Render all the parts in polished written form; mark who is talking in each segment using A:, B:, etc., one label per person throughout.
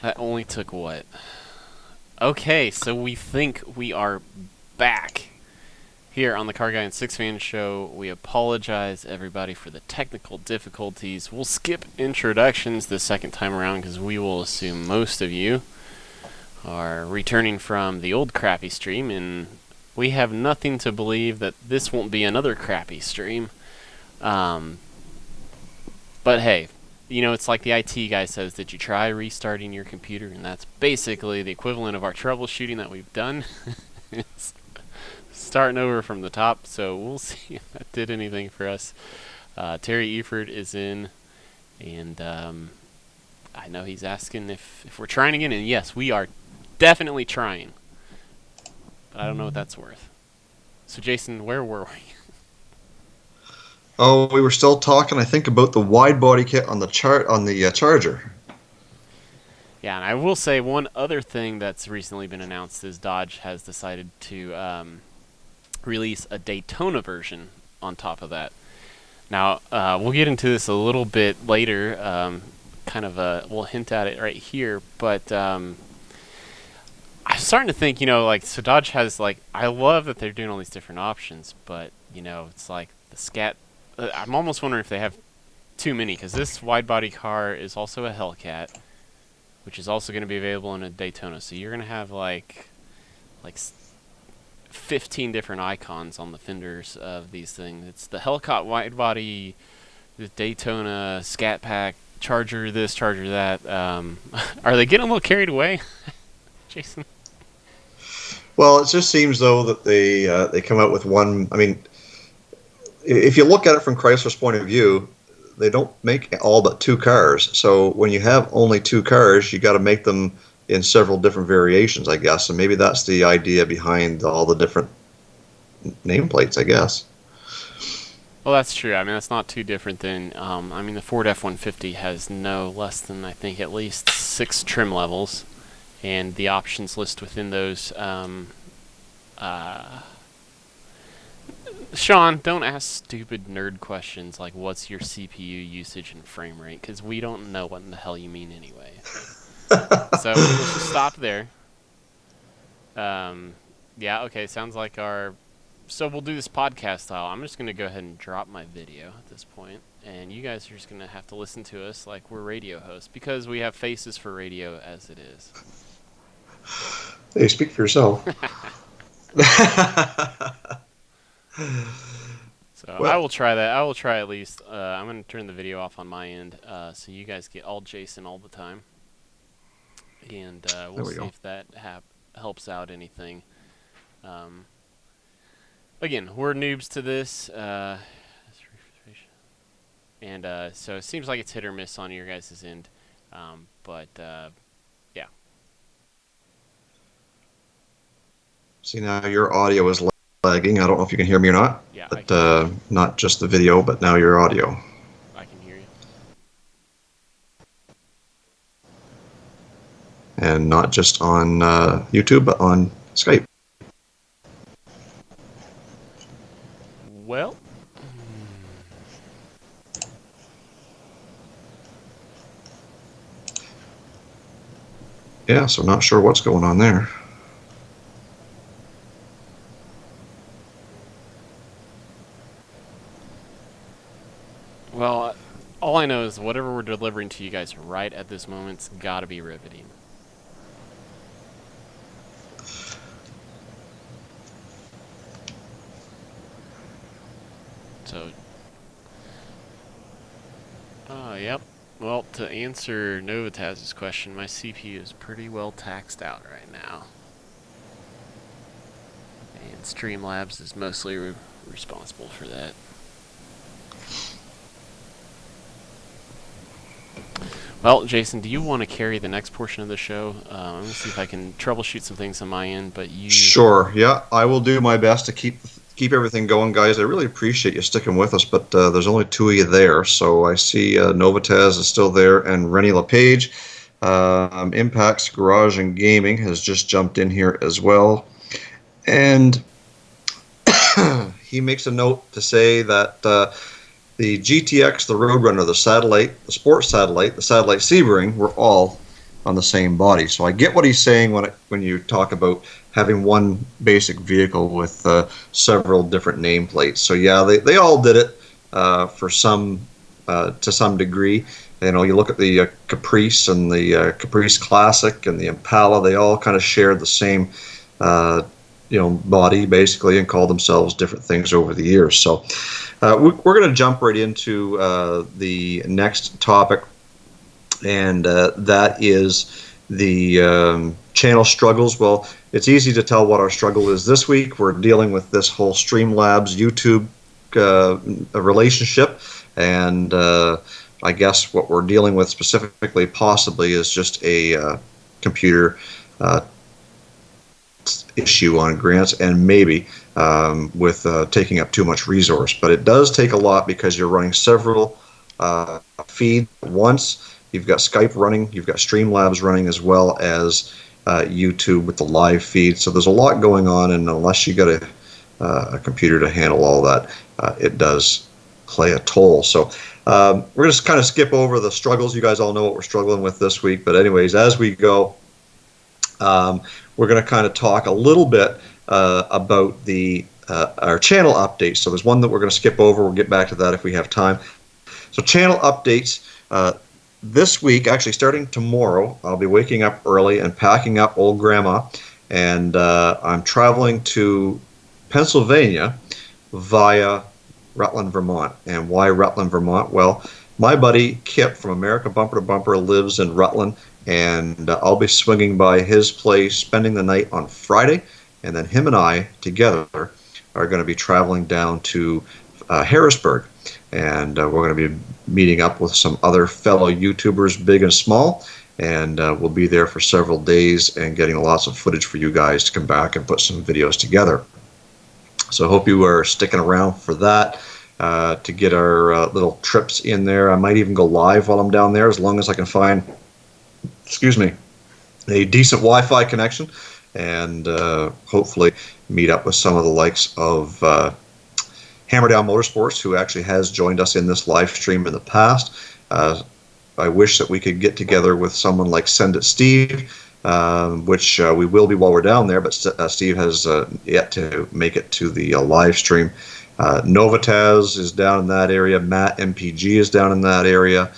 A: That only took what? Okay, so we think we are back here on the CarrGuy and SixFan show. We apologize, everybody, for the technical difficulties. We'll skip introductions the second time around because we will assume most of you are returning from the old crappy stream, and we have nothing to believe that this won't be another crappy stream. Um, but hey, it's like the IT guy says, did you try restarting your computer? And that's basically the equivalent of our troubleshooting that we've done. It's starting over from the top, so we'll see if that did anything for us. Terry Eford is in, and I know he's asking if we're trying again, and yes, we are definitely trying. But I don't know what that's worth. So Jason, where were we?
B: Oh, we were still talking, I think, about the wide body kit on the Charger.
A: Yeah, and I will say one other thing that's recently been announced is Dodge has decided to release a Daytona version on top of that. Now, we'll get into this a little bit later. We'll hint at it right here, but I'm starting to think, so Dodge has, I love that they're doing all these different options, but, it's like the Scat. I'm almost wondering if they have too many, because this wide body car is also a Hellcat, which is also going to be available in a Daytona. So you're going to have like 15 different icons on the fenders of these things. It's the Hellcat wide body, the Daytona Scat Pack, Charger this, Charger that. Are they getting a little carried away, Jason?
B: Well, it just seems though that they come out with one. I mean, if you look at it from Chrysler's point of view, they don't make all but two cars. So when you have only two cars, you got to make them in several different variations, I guess. And maybe that's the idea behind all the different nameplates, I guess.
A: Well, that's true. I mean, that's not too different than, the Ford F-150 has no less than, I think, at least 6 trim levels. And the options list within those, Sean, don't ask stupid nerd questions like what's your CPU usage and frame rate, because we don't know what in the hell you mean anyway. So let's just stop there. Yeah, okay, sounds like our... So we'll do this podcast style. I'm just going to go ahead and drop my video at this point, and you guys are just going to have to listen to us like we're radio hosts, because we have faces for radio as it is.
B: Hey, speak for yourself.
A: So well, I will try that. I will try at least. I'm going to turn the video off on my end, so you guys get all Jason all the time, and we'll see if that helps out anything. Again, we're noobs to this, and so it seems like it's hit or miss on your guys' end, but yeah.
B: See, now your audio is lagging. I don't know if you can hear me or not.
A: Yeah,
B: but not just the video, but now your audio.
A: I can hear you.
B: And not just on YouTube, but on Skype.
A: Well.
B: Yeah, so not sure what's going on there.
A: Well, all I know is whatever we're delivering to you guys right at this moment's got to be riveting. So, yep. Well, to answer Novotaz's question, my CPU is pretty well taxed out right now. And Streamlabs is mostly responsible for that. Well, Jason, do you want to carry the next portion of the show? I'm going to see if I can troubleshoot some things on my end, but you...
B: Sure, yeah. I will do my best to keep everything going, guys. I really appreciate you sticking with us, but there's only two of you there. So I see Novotaz is still there, and Rennie LePage. Impact's Garage and Gaming has just jumped in here as well. And he makes a note to say that the GTX, the Roadrunner, the Satellite, the Sports Satellite, the Satellite Sebring were all on the same body. So I get what he's saying when you talk about having one basic vehicle with several different nameplates. So yeah, they all did it for some to some degree. You know, you look at the Caprice and the Caprice Classic and the Impala. They all kind of shared the same, body basically, and called themselves different things over the years. So we're going to jump right into the next topic, and that is the channel struggles. Well, it's easy to tell what our struggle is this week. We're dealing with this whole Streamlabs YouTube relationship, and I guess what we're dealing with specifically, possibly, is just a computer issue on Grant's, and maybe with taking up too much resource. But it does take a lot because you're running several feeds at once. You've got Skype running, you've got Streamlabs running, as well as YouTube with the live feed. So there's a lot going on, and unless you got a computer to handle all that, it does play a toll. So we're going to kind of skip over the struggles. You guys all know what we're struggling with this week. But anyways, as we go, we're going to kind of talk a little bit about our channel updates. So there's one that we're going to skip over. We'll get back to that if we have time. So channel updates. This week, actually starting tomorrow, I'll be waking up early and packing up old grandma, and I'm traveling to Pennsylvania via Rutland, Vermont. And why Rutland, Vermont? Well, my buddy Kip from America Bumper to Bumper lives in Rutland, and I'll be swinging by his place, spending the night on Friday, and then him and I together are going to be traveling down to Harrisburg, and we're going to be meeting up with some other fellow YouTubers, big and small, and we'll be there for several days and getting lots of footage for you guys to come back and put some videos together. So I hope you are sticking around for that to get our little trips in there. I might even go live while I'm down there, as long as I can find, a decent Wi-Fi connection, and hopefully meet up with some of the likes of Hammer Down Motorsports, who actually has joined us in this live stream in the past. I wish that we could get together with someone like Send It Steve, which we will be while we're down there, but Steve has yet to make it to the live stream. Novotaz is down in that area. Matt MPG is down in that area.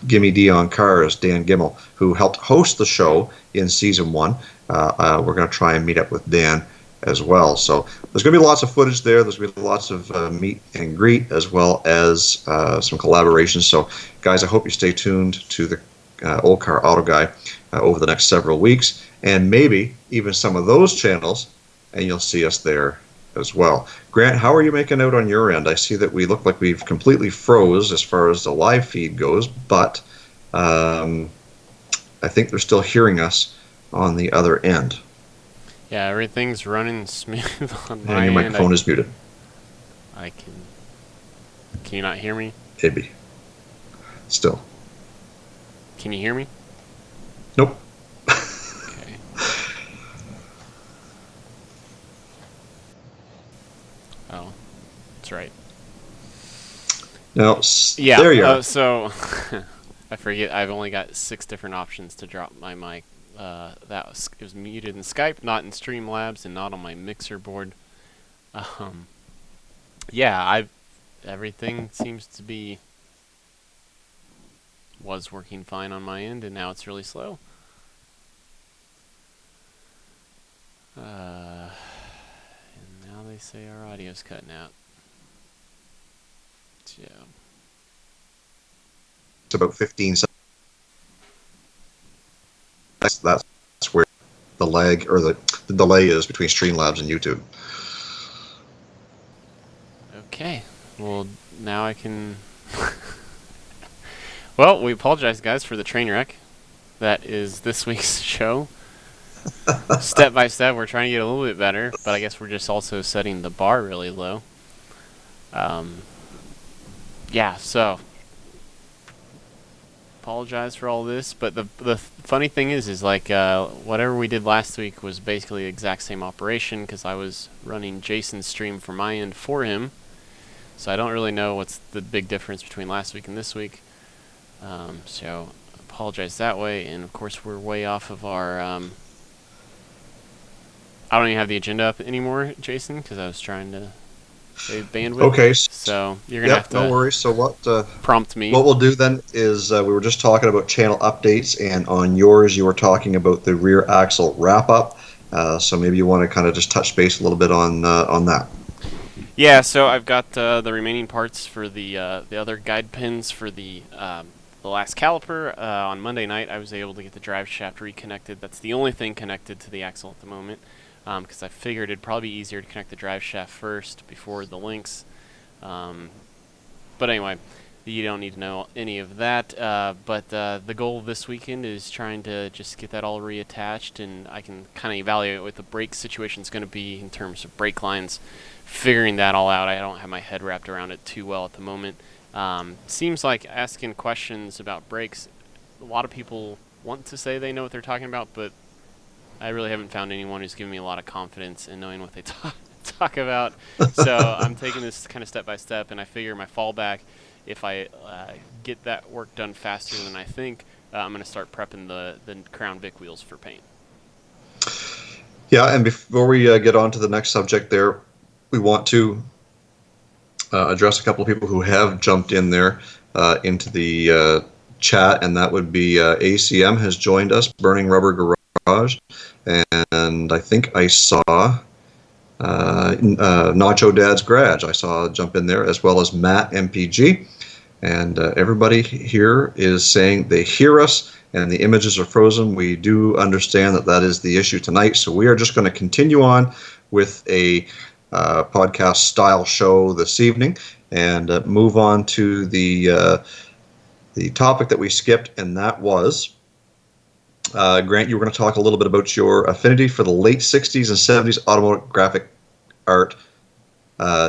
B: Gimme D on Cars, Dan Gimmel, who helped host the show in Season 1. We're going to try and meet up with Dan as well. So there's going to be lots of footage there. There's going to be lots of meet and greet, as well as some collaborations. So, guys, I hope you stay tuned to the Old Car Auto Guy over the next several weeks, and maybe even some of those channels, and you'll see us there as well. Grant, how are you making out on your end? I see that we look like we've completely froze as far as the live feed goes, but I think they're still hearing us on the other end.
A: Yeah, everything's running smooth on my
B: And your microphone is muted.
A: Can you not hear me?
B: Maybe. Still.
A: Can you hear me?
B: Nope.
A: Okay. Oh, that's right.
B: No,
A: yeah,
B: there you are.
A: So, I forget, I've only got 6 different options to drop my mic. It was muted in Skype, not in Streamlabs, and not on my mixer board. Yeah, everything seems to was working fine on my end, and now it's really slow. And now they say our audio's cutting out. Yeah.
B: It's about 15 seconds. That's where the lag, or the delay, is between Streamlabs and YouTube.
A: Okay. Well, now I can... Well, we apologize, guys, for the train wreck. That is this week's show. Step by step, we're trying to get a little bit better, but I guess we're just also setting the bar really low. Yeah, so... apologize for all this, but the funny thing is like whatever we did last week was basically the exact same operation, because I was running Jason's stream from my end for him, so I don't really know what's the big difference between last week and this week. So apologize that way. And of course, we're way off of our. I don't even have the agenda up anymore, Jason, because I was trying to save bandwidth.
B: Okay.
A: So you're gonna have
B: Yep. No
A: to
B: worries. So
A: prompt me.
B: what we'll do then is we were just talking about channel updates, and on yours you were talking about the rear axle wrap up. So maybe you want to kind of just touch base a little bit on that.
A: Yeah, so I've got the remaining parts for the other guide pins for the last caliper. On Monday night, I was able to get the drive shaft reconnected. That's the only thing connected to the axle at the moment, because I figured it'd probably be easier to connect the drive shaft first before the links. But anyway, you don't need to know any of that. But the goal this weekend is trying to just get that all reattached, and I can kind of evaluate what the brake situation is going to be in terms of brake lines. Figuring that all out. I don't have my head wrapped around it too well at the moment. Seems like asking questions about brakes, a lot of people want to say they know what they're talking about, but I really haven't found anyone who's given me a lot of confidence in knowing what they talk about. So I'm taking this kind of step by step, and I figure my fallback, if I get that work done faster than I think, I'm going to start prepping the Crown Vic wheels for paint.
B: Yeah, and before we get on to the next subject there, we want to address a couple of people who have jumped in there into the chat, and that would be ACM has joined us, Burning Rubber Garage, and I think I saw Nacho Dad's Garage. I saw jump in there, as well as Matt MPG, and everybody here is saying they hear us and the images are frozen. We do understand that that is the issue tonight, so we are just going to continue on with a podcast style show this evening and move on to the topic that we skipped, and that was Grant, you were going to talk a little bit about your affinity for the late 60s and 70s automotive graphic art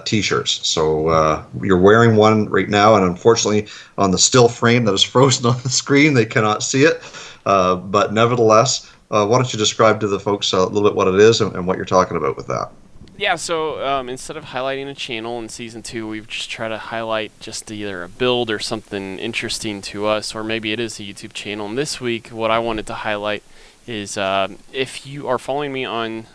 B: t-shirts. So you're wearing one right now, and unfortunately on the still frame that is frozen on the screen they cannot see it, but nevertheless, why don't you describe to the folks a little bit what it is and what you're talking about with that.
A: Yeah, so instead of highlighting a channel in Season 2, we've just tried to highlight just either a build or something interesting to us, or maybe it is a YouTube channel. And this week, what I wanted to highlight is if you are following me on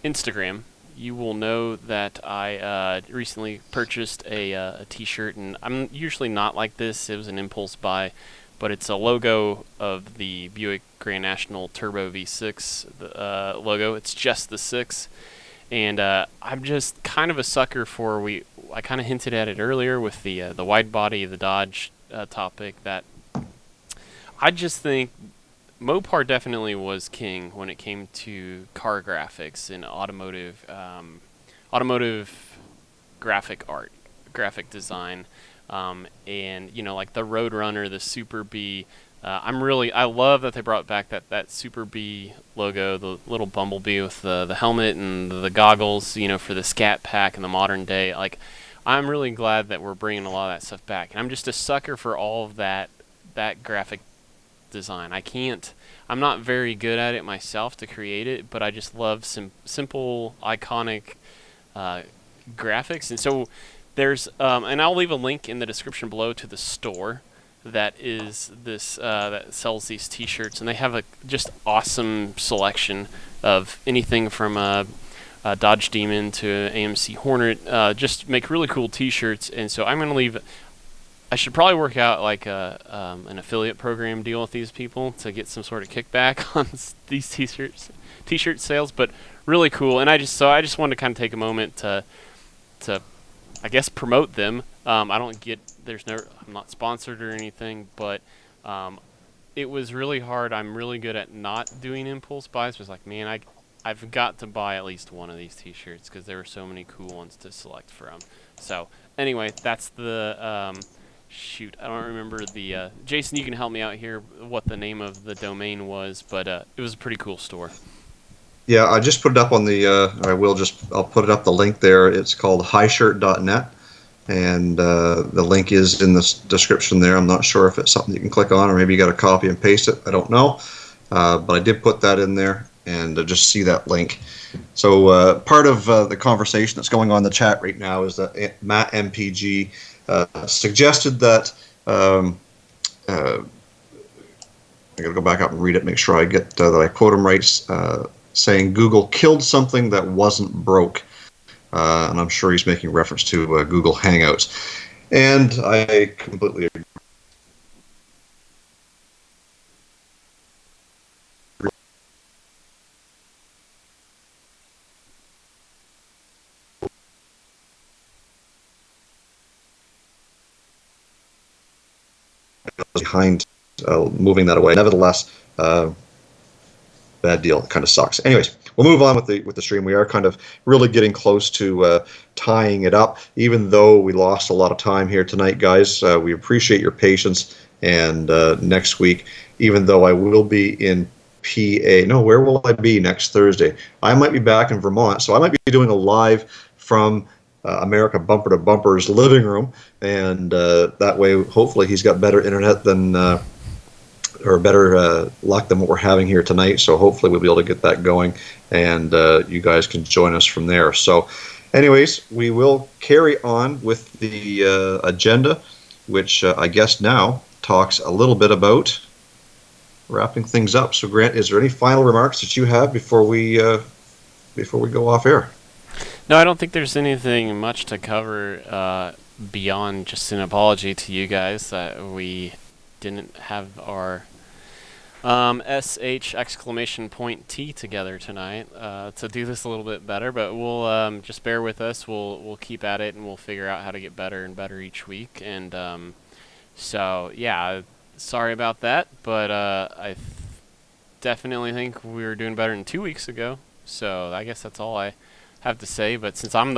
A: Instagram, you will know that I recently purchased a t-shirt, and I'm usually not like this. It was an impulse buy, but it's a logo of the Buick Grand National Turbo V6 logo. It's just the 6. And I'm just kind of a sucker for I kind of hinted at it earlier with the wide body, the Dodge topic. That I just think Mopar definitely was king when it came to car graphics and automotive graphic art, graphic design, and like the Roadrunner, the Super B. I love that they brought back that Super B logo, the little bumblebee with the helmet and the goggles, for the Scat Pack in the modern day. Like, I'm really glad that we're bringing a lot of that stuff back. And I'm just a sucker for all of that graphic design. I'm not very good at it myself to create it, but I just love simple, iconic graphics. And so there's, and I'll leave a link in the description below to the store that is this that sells these t-shirts, and they have a just awesome selection of anything from a Dodge Demon to AMC Hornet. Just make really cool t-shirts. And so I'm going to leave. I should probably work out like an affiliate program deal with these people to get some sort of kickback on these t-shirt sales, but really cool. And I just wanted to kind of take a moment to I guess promote them. I'm not sponsored or anything, but it was really hard. I'm really good at not doing impulse buys. It was like, man, I've got to buy at least one of these t-shirts because there were so many cool ones to select from. So anyway, that's the shoot. I don't remember the Jason, you can help me out here what the name of the domain was, but it was a pretty cool store.
B: Yeah, I just put it up on the I'll put it up the link there. It's called highshirt.net. And the link is in the description there. I'm not sure if it's something you can click on, or maybe you got to copy and paste it. I don't know. But I did put that in there, and just see that link. So part of the conversation that's going on in the chat right now is that Matt MPG suggested that I got to go back up and read it, make sure I get that I quote him right, saying Google killed something that wasn't broke. And I'm sure he's making reference to Google Hangouts. And I completely agree. Behind moving that away. Nevertheless, bad deal. It kind of sucks. Anyways, we'll move on with the stream. We are kind of really getting close to tying it up. Even though we lost a lot of time here tonight, guys, we appreciate your patience. And next week, even though I will be in PA, no, where will I be next Thursday? I might be back in Vermont, so I might be doing a live from America Bumper to Bumper's living room, and that way, hopefully, he's got better internet than or better luck than what we're having here tonight. So hopefully we'll be able to get that going, and you guys can join us from there. So anyways, we will carry on with the agenda, which I guess now talks a little bit about wrapping things up. So Grant, is there any final remarks that you have before we go off air?
A: No, I don't think there's anything much to cover beyond just an apology to you guys that we didn't have our SH exclamation point T together tonight to do this a little bit better, but we'll just bear with us. We'll keep at it, and we'll figure out how to get better and better each week. And so yeah, sorry about that, but definitely think we were doing better than 2 weeks ago. So I guess that's all I have to say. But since I'm the